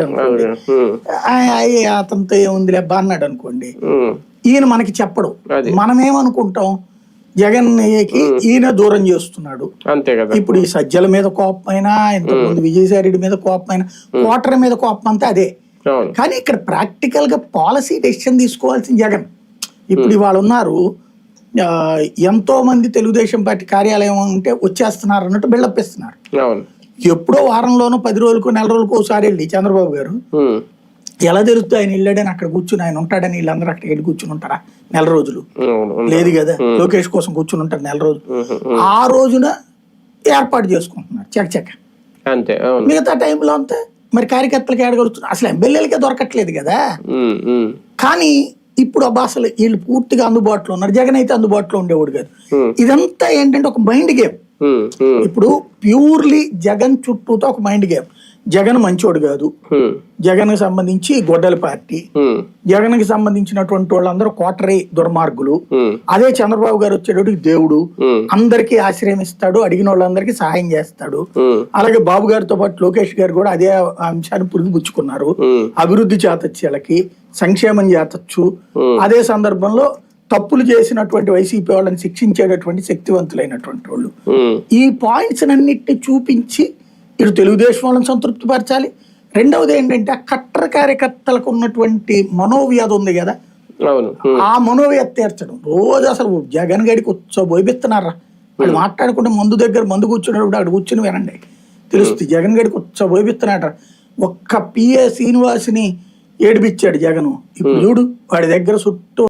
అనుకోండి, అతనితో ఏముంది లేబ్బా అన్నాడు అనుకోండి, ఈయన మనకి చెప్పడు. మనమేమనుకుంటాం, జగన్కి ఈయన దూరం చేస్తున్నాడు. ఇప్పుడు ఈ సజ్జల మీద కోపమైనా, ఇంతకుముందు విజయసాయి రెడ్డి మీద కోపమైనా, కోటర మీద కోపం అంతా అదే. కానీ ఇక్కడ ప్రాక్టికల్ గా పాలసీ డెసిషన్ తీసుకోవాల్సిన జగన్. ఇప్పుడు ఇవాళ ఉన్నారు, ఎంతో మంది తెలుగుదేశం పార్టీ కార్యాలయం ఉంటే వచ్చేస్తున్నారు అన్నట్టు బిల్డప్ ఇస్తున్నారు. ఎప్పుడో వారంలోనూ 10 రోజులకు నెల రోజులకు ఒకసారి వెళ్ళి చంద్రబాబు గారు ఎలా తెలుస్తుంది ఆయన వెళ్ళాడని అక్కడ కూర్చుని ఆయన ఉంటాడని వీళ్ళందరూ అక్కడ వెళ్ళి కూర్చుని ఉంటారా? నెల రోజులు లేదు కదా, లోకేష్ కోసం కూర్చుని ఉంటారు నెల రోజులు. ఆ రోజున ఏర్పాటు చేసుకుంటున్నారు చకచక. మిగతా టైంలో అంతా మరి కార్యకర్తలకు ఏడగలుగుతున్నారు, అసలు ఎమ్మెల్యేలకే దొరకట్లేదు కదా. కానీ ఇప్పుడు అసలు వీళ్ళు పూర్తిగా అందుబాటులో ఉన్నారు, జగన్ అయితే అందుబాటులో ఉండేవాడు కాదు. ఇదంతా ఏంటంటే ఒక మైండ్ గేమ్. ఇప్పుడు ప్యూర్లీ జగన్ చుట్టూతో ఒక మైండ్ గేమ్. జగన్ మంచోడు కాదు, జగన్ కి సంబంధించి గొడ్డల పార్టీ, జగన్ కి సంబంధించినటువంటి వాళ్ళందరూ కోటరీ దుర్మార్గులు. అదే చంద్రబాబు గారు వచ్చేటప్పటికి దేవుడు, అందరికీ ఆశ్రయం ఇస్తాడు, అడిగిన వాళ్ళందరికీ సహాయం చేస్తాడు. అలాగే బాబు గారితో పాటు లోకేష్ గారు కూడా అదే అంశాన్ని పురిగిపుచ్చుకున్నారు. అభివృద్ధి చేతొచ్చు, వాళ్ళకి సంక్షేమం చేతొచ్చు. అదే సందర్భంలో తప్పులు చేసినటువంటి వైసీపీ వాళ్ళని శిక్షించేటటువంటి శక్తివంతులైనటువంటి వాళ్ళు. ఈ పాయింట్స్ అన్నిటిని చూపించి ఇటు తెలుగుదేశం వాళ్ళని సంతృప్తి పరచాలి. రెండవది ఏంటంటే, ఆ కట్టర్ కార్యకర్తలకు ఉన్నటువంటి మనోవ్యాధి ఉంది కదా, ఆ మనోవ్యాధి తీర్చడం. రోజు అసలు జగన్ గడికి ఉత్సవోపిస్తున్నారా, వాళ్ళు మాట్లాడుకుంటే మందు దగ్గర మందు కూర్చున్నప్పుడు అక్కడ కూర్చుని వినండి తెలుస్తుంది. జగన్ గడికి ఉత్సవోపిస్తున్నాడు. ఒక్క పిఏ శ్రీనివాస్ని ఏడిపించాడు జగన్. ఇప్పుడు చూడు వాడి దగ్గర చుట్టూ